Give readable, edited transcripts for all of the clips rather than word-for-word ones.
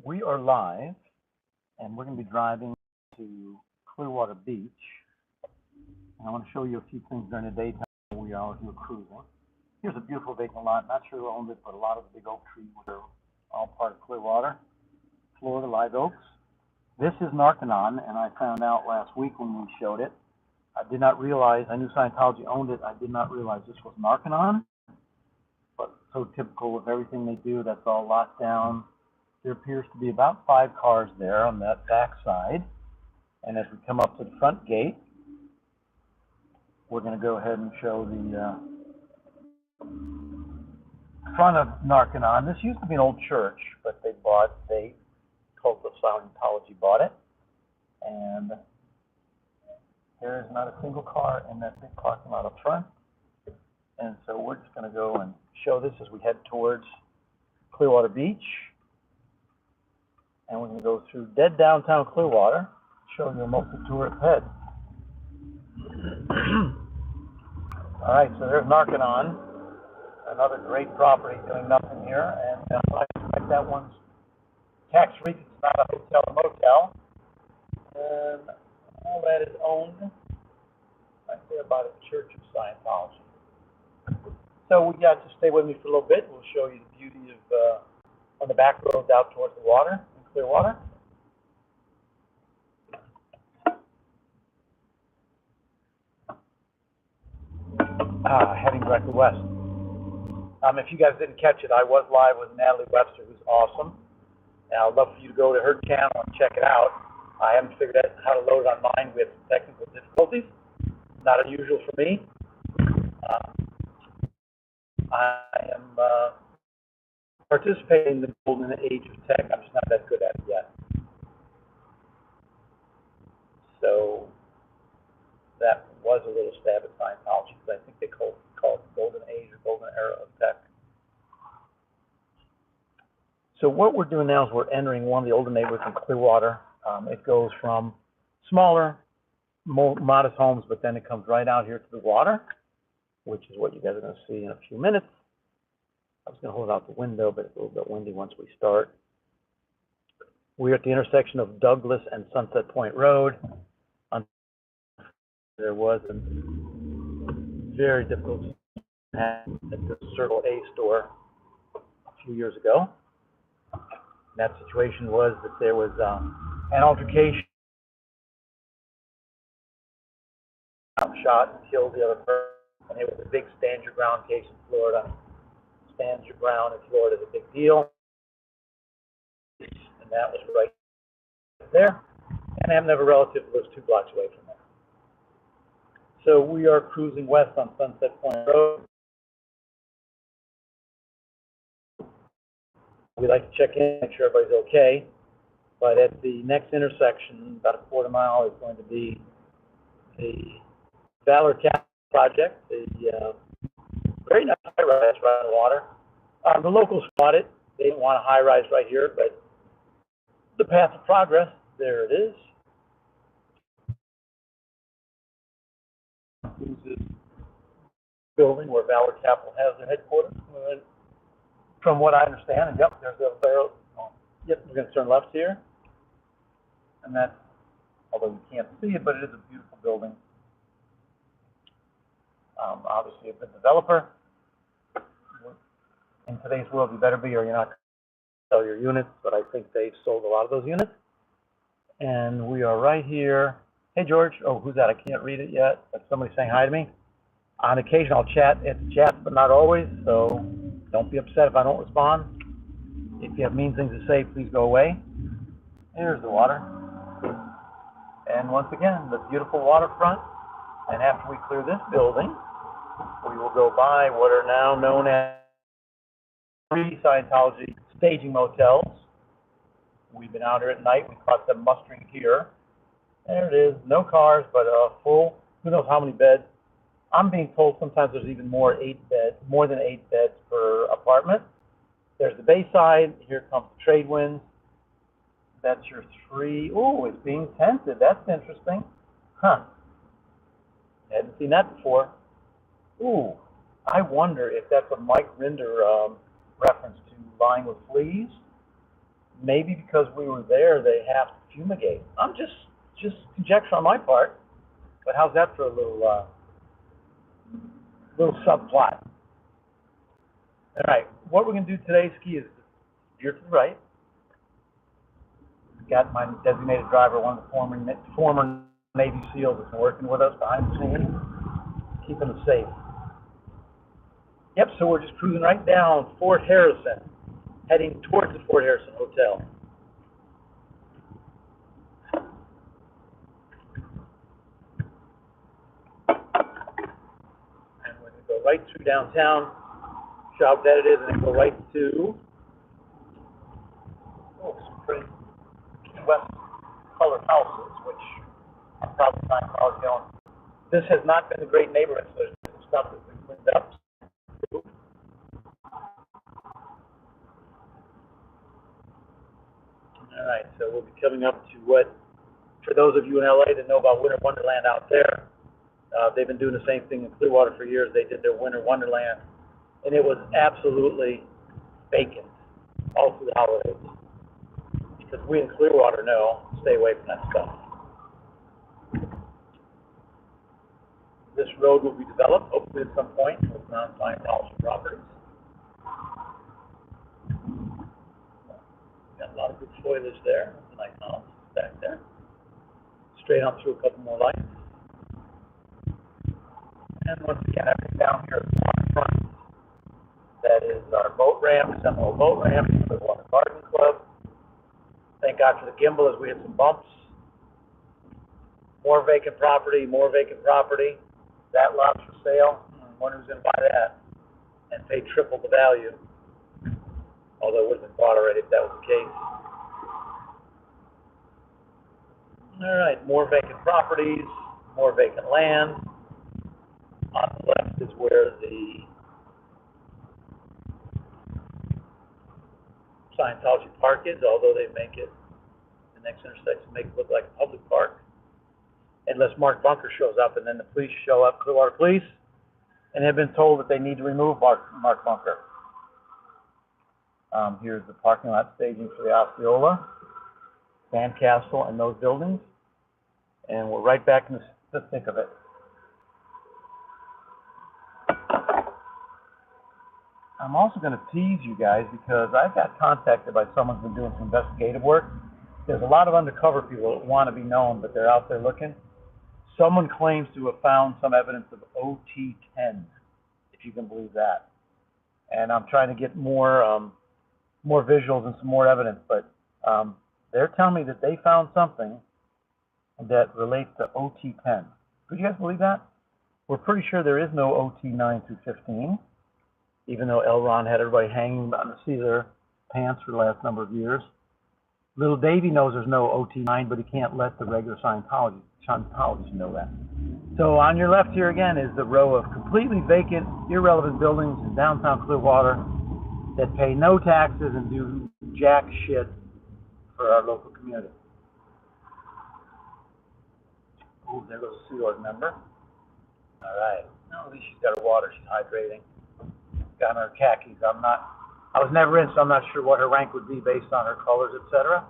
We are live, and we're going to be driving to Clearwater Beach. And I want to show you a few things during the daytime when we are out here cruising. Here's a beautiful vacant lot. Not sure who owned it, but a lot of the big oak trees were all part of Clearwater, Florida, live oaks. This is Narconon, and I found out last week when we showed it. I did not realize, I knew Scientology owned it, I did not realize this was Narconon. But so typical of everything they do, that's all locked down. There appears to be about 5 cars there on that back side. And as we come up to the front gate, we're going to go ahead and show the front of Narconon. This used to be an old church, but they cult of Scientology bought it. And there is not a single car in that big parking lot up front. And so we're just going to go and show this as we head towards Clearwater Beach. And we're going to go through dead downtown Clearwater, showing you a multi-tour ahead. All right, so there's Narconon, another great property doing nothing here. And I expect that one's tax-free. It's not a hotel or motel. And all that is owned right there by the Church of Scientology. So we got to stay with me for a little bit. We'll show you the beauty of on the back roads out towards the water in Clearwater. Heading directly west. If you guys didn't catch it, I was live with Natalie Webster, who's awesome. And I'd love for you to go to her channel and check it out. I haven't figured out how to load it on mine with technical difficulties. Not unusual for me. I am participating in the golden age of tech. I'm just not that good at it yet. So that was a little stab at Scientology, because I think they call it the golden age or golden era of tech. So what we're doing now is we're entering one of the older neighborhoods in Clearwater. It goes from smaller, more modest homes, but then it comes right out here to the water, which is what you guys are going to see in a few minutes. I was going to hold out the window, but it's a little bit windy once we start. We're at the intersection of Douglas and Sunset Point Road. There was a very difficult at the Circle A store a few years ago. And that situation was that there was an altercation, shot and killed the other person, and it was a big stand your ground case in Florida. Stand your ground in Florida is a big deal, and that was right there. And I have a relative who lives 2 blocks away from there. So we are cruising west on Sunset Point Road. We like to check in, make sure everybody's okay. But at the next intersection, about a quarter mile, is going to be the Valor Cap Project, the very nice high-rise right on the water. The locals spot it. They didn't want a high-rise right here, but the path of progress, there it is. This is building where Valor Capital has their headquarters. From what I understand, and yep, there's a barrel. Yep, we're going to turn left here. And that's, although you can't see it, but it is a beautiful building. Obviously a good developer. In today's world, you better be, or you're not going to sell your units, but I think they've sold a lot of those units. And we are right here. Hey, George. Oh, who's that? I can't read it yet, but somebody's saying hi to me. On occasion, I'll chat. It's chat, but not always, so don't be upset if I don't respond. If you have mean things to say, please go away. Here's the water. And once again, the beautiful waterfront. And after we clear this building, we will go by what are now known as 3 Scientology staging motels. We've been out here at night. We caught them mustering here. There it is. No cars, but full. Who knows how many beds? I'm being told sometimes there's even more than 8 beds per apartment. There's the Bayside. Here comes the trade winds. That's your 3. Oh, it's being tented. That's interesting. Huh. Hadn't seen that before. Ooh, I wonder if that's a Mike Rinder reference to Lying with Fleas. maybe because we were there, they have to fumigate. I'm just conjecture on my part, but how's that for a little subplot? All right, what we're going to do today, Ski, is veer to the right. Got my designated driver, one of the former Navy SEALs that's been working with us behind the scenes, keeping us safe. Yep, so we're just cruising right down Fort Harrison, heading towards the Fort Harrison Hotel. And we're going to go right through downtown, show how dead it is, and then go right to some pretty West colored houses, which are probably Scientology owned. This has not been a great neighborhood, so there's some stuff that's been cleaned up. All right, so we'll be coming up to what, for those of you in LA that know about Winter Wonderland out there, they've been doing the same thing in Clearwater for years. They did their Winter Wonderland, and it was absolutely vacant all through the holidays. Because we in Clearwater know, stay away from that stuff. This road will be developed, hopefully at some point, with non-Scientology properties. Got a lot of good foliage there. That's a nice house back there. Straight on through a couple more lights. And once again, everything down here is waterfront. That is our boat ramp, Seminole Boat Ramp, the Water Garden Club. Thank God for the gimbal as we hit some bumps. More vacant property, more vacant property. That lot's for sale. I wonder who's going to buy that and pay triple the value. Although it would have been bought already if that was the case. All right, more vacant properties, more vacant land. On the left is where the Scientology Park is, although they make it, the next intersection, make it look like a public park. Unless Mark Bunker shows up, and then the police show up, Clearwater Police, and have been told that they need to remove Mark Bunker. Here's the parking lot staging for the Osceola, Sandcastle, and those buildings. And we're right back in the thick of it. I'm also going to tease you guys because I got contacted by someone who's been doing some investigative work. There's a lot of undercover people that want to be known, but they're out there looking. Someone claims to have found some evidence of OT10, if you can believe that. And I'm trying to get more visuals and some more evidence, but they're telling me that they found something that relates to OT10. Could you guys believe that? We're pretty sure there is no OT9 through 15, even though L. Ron had everybody hanging on the seat of their pants for the last number of years. Little Davey knows there's no OT9, but he can't let the regular Scientologists know that. So on your left here again is the row of completely vacant, irrelevant buildings in downtown Clearwater that pay no taxes and do jack shit for our local community. Oh, there goes a Sea Org member. All right. No, at least she's got her water. She's hydrating. Got her khakis. I was never in, so I'm not sure what her rank would be based on her colors, etc.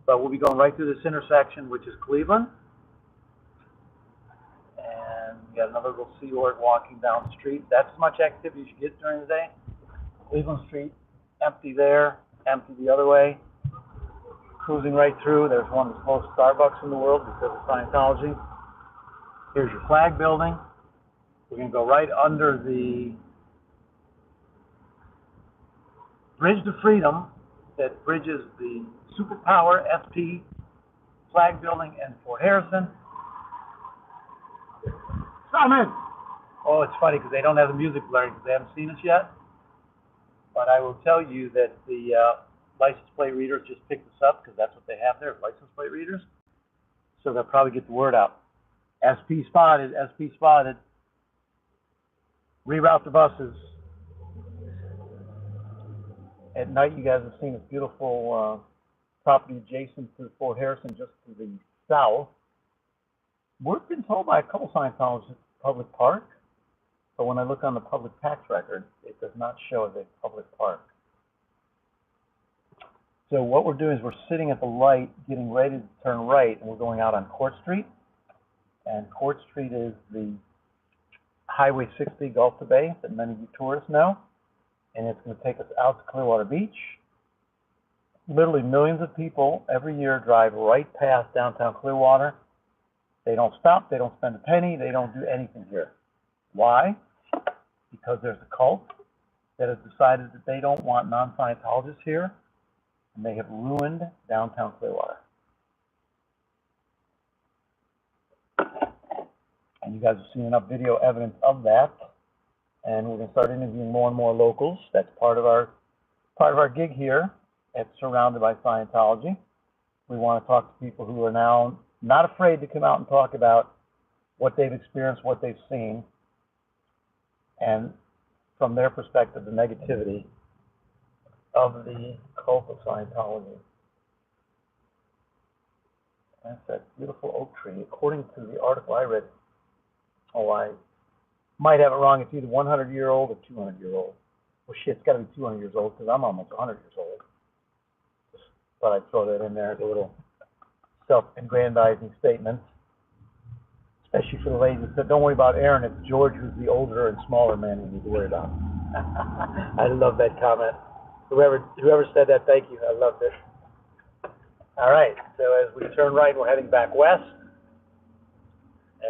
But we'll be going right through this intersection, which is Cleveland. And we got another little Sea Org walking down the street. That's as much activity as you get during the day. Cleveland Street, empty there, empty the other way. Cruising right through. There's one of the most Starbucks in the world because of Scientology. Here's your flag building. We're going to go right under the Bridge to Freedom that bridges the Superpower SP flag building and Fort Harrison. Simon! Oh, it's funny because they don't have the music blaring because they haven't seen us yet. But I will tell you that the license plate readers just picked us up because that's what they have there, license plate readers. So they'll probably get the word out. SP spotted, SP spotted. Reroute the buses. At night, you guys have seen this beautiful property adjacent to Fort Harrison, just to the south. We've been told by a couple Scientologists it's a public park, but when I look on the public tax record, it does not show as a public park. So what we're doing is we're sitting at the light, getting ready to turn right, and we're going out on Court Street. And Court Street is the Highway 60 Gulf to Bay that many of you tourists know. And it's going to take us out to Clearwater Beach. Literally millions of people every year drive right past downtown Clearwater. They don't stop, they don't spend a penny, they don't do anything here. Why? Because there's a cult that has decided that they don't want non-Scientologists here, and they have ruined downtown Clearwater. And you guys have seen enough video evidence of that, and we're going to start interviewing more and more locals. That's part of our gig here. It's surrounded by Scientology. We want to talk to people who are now not afraid to come out and talk about what they've experienced, what they've seen, and from their perspective, the negativity of the cult of Scientology. That's that beautiful oak tree. According to the article I read, I might have it wrong, it's either 100-year-old or 200-year-old. Well, shit, it's got to be 200 years old because I'm almost 100 years old. Just thought I'd throw that in there as a little self-aggrandizing statement, especially for the ladies that said, don't worry about Aaron, it's George who's the older and smaller man we need to worry about. I love that comment. Whoever said that, thank you. I loved it. All right, so as we turn right, we're heading back west.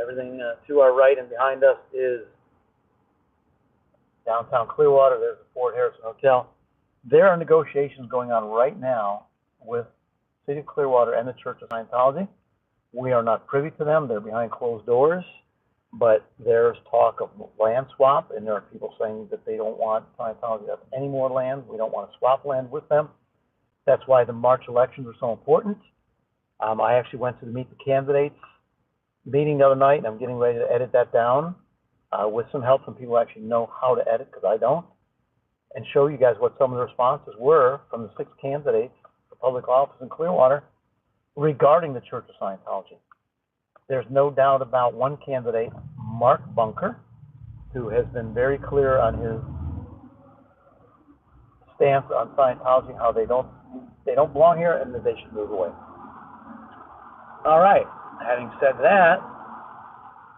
Everything to our right and behind us is downtown Clearwater. There's the Fort Harrison Hotel. There are negotiations going on right now with the City of Clearwater and the Church of Scientology. We are not privy to them. They're behind closed doors. But there's talk of land swap, and there are people saying that they don't want Scientology to have any more land. We don't want to swap land with them. That's why the March elections are so important. I actually went to meet the candidates meeting the other night, and I'm getting ready to edit that down with some help from people who actually know how to edit, because I don't, and show you guys what some of the responses were from the 6 candidates for public office in Clearwater regarding the Church of Scientology. There's no doubt about one candidate, Mark Bunker, who has been very clear on his stance on Scientology, how they don't belong here and that they should move away. All right, having said that,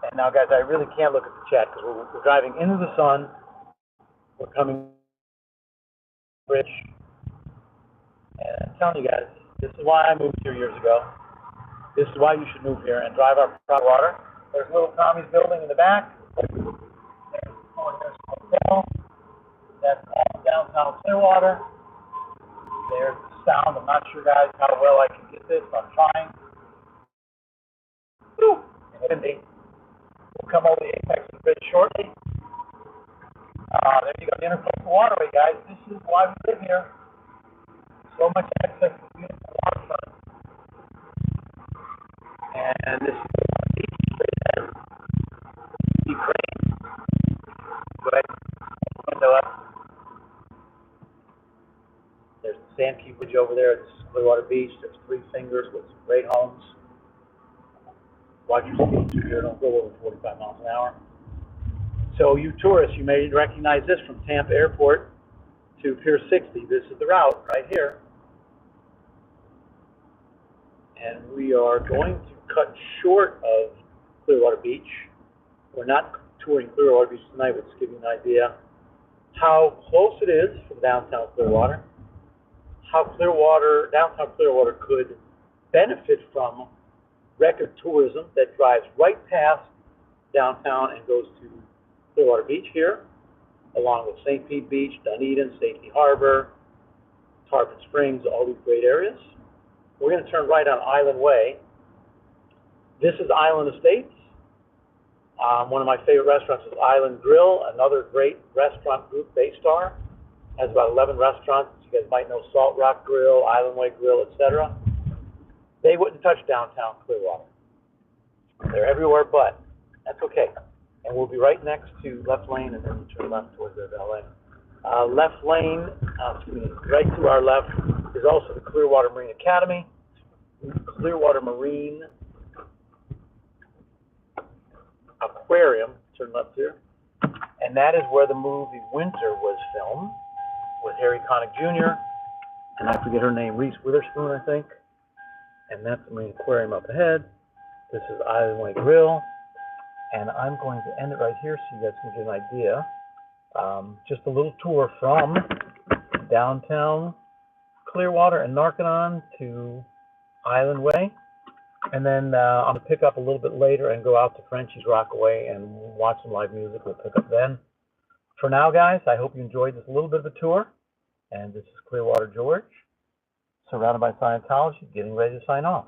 and now guys, I really can't look at the chat because we're driving into the sun. We're coming bridge, and I'm telling you guys, this is why I moved here years ago. This is why you should move here and drive our proud water. There's little Tommy's building in the back. There's the Fort Harrison Hotel. That's all downtown Clearwater. There's the sound. I'm not sure, guys, how well I can get this. I'm trying. Woo! Windy. We'll come over the apex of the bridge shortly. There you go, the Intercoastal Waterway, guys. This is why we live here. So much access to beautiful waterfront. And this is the beach right there. See crane. Go ahead, open the window up. There's the Sandkey Bridge over there. This is Clearwater Beach. There's 3 fingers with some great homes. Watch your speed through here. Don't go over 45 miles an hour. So you tourists, you may recognize this from Tampa Airport to Pier 60. This is the route right here. And we are going to cut short of Clearwater Beach. We're not touring Clearwater Beach tonight, but just give you an idea how close it is from downtown Clearwater, how downtown Clearwater could benefit from record tourism that drives right past downtown and goes to Clearwater Beach here, along with St. Pete Beach, Dunedin, Safety Harbor, Tarpon Springs, all these great areas. We're going to turn right on Island Way. This is Island Estates. One of my favorite restaurants is Island Grill, another great restaurant group, Baystar. Has about 11 restaurants. You guys might know Salt Rock Grill, Island Way Grill, etc. They wouldn't touch downtown Clearwater. They're everywhere but. That's okay. And we'll be right next to left lane, and then we turn left towards the LA. Left lane, right to our left, is also the Clearwater Marine Academy, Clearwater Marine Aquarium, turn left here, and that is where the movie Winter was filmed with Harry Connick Jr. and I forget her name, Reese Witherspoon, I think. And that's the Marine Aquarium up ahead. This is Island Way Grill, and I'm going to end it right here so you guys can get an idea. Just a little tour from downtown Clearwater and Narconon to Island Way. And then I'm going to pick up a little bit later and go out to Frenchie's Rockaway and watch some live music. We'll pick up then. For now, guys, I hope you enjoyed this little bit of a tour. And this is Clearwater George, surrounded by Scientology, getting ready to sign off.